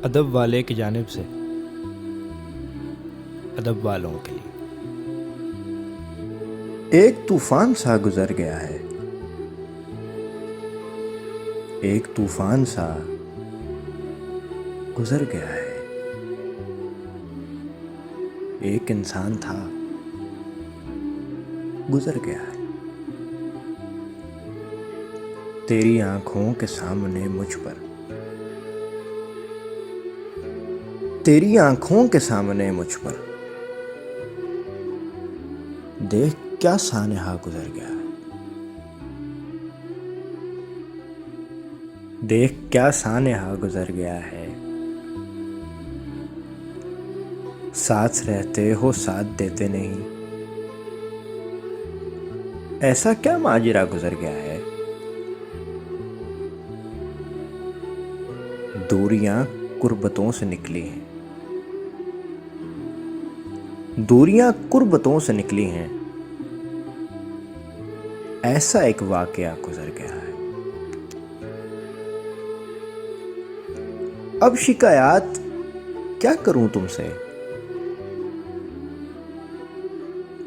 ادب والے کی جانب سے ادب والوں کے لیے ایک طوفان سا گزر گیا ہے، ایک طوفان سا گزر گیا ہے۔ ایک انسان تھا، گزر گیا ہے۔ تیری آنکھوں کے سامنے مجھ پر، تیری آنکھوں کے سامنے مجھ پر دیکھ کیا سانحہ گزر گیا ہے، دیکھ کیا سانحہ گزر گیا ہے۔ ساتھ رہتے ہو ساتھ دیتے نہیں، ایسا کیا ماجرا گزر گیا ہے۔ دوریاں قربتوں سے نکلی ہیں، دوریاں قربتوں سے نکلی ہیں، ایسا ایک واقعہ گزر گیا ہے۔ اب شکایات کیا کروں تم سے،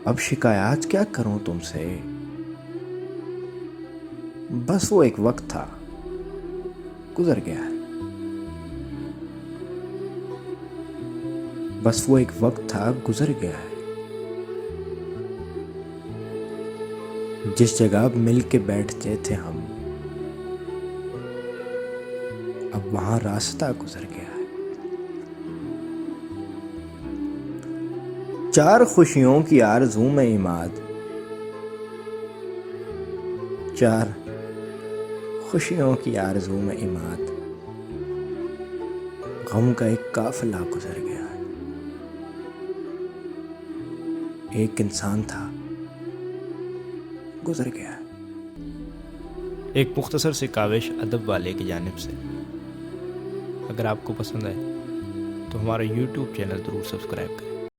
اب شکایات کیا کروں تم سے۔ بس وہ ایک وقت تھا، گزر گیا ہے۔ بس وہ ایک وقت تھا، گزر گیا ہے۔ جس جگہ مل کے بیٹھتے تھے ہم، اب وہاں راستہ گزر گیا ہے۔ چار خوشیوں کی آرزو میں عماد، چار خوشیوں کی آرزو میں عماد، غم کا ایک قافلہ گزر گیا ہے۔ ایک انسان تھا، گزر گیا ہے۔ ایک مختصر سی کاوش ادب والے کی جانب سے۔ اگر آپ کو پسند آئے تو ہمارا YouTube چینل ضرور سبسکرائب کریں۔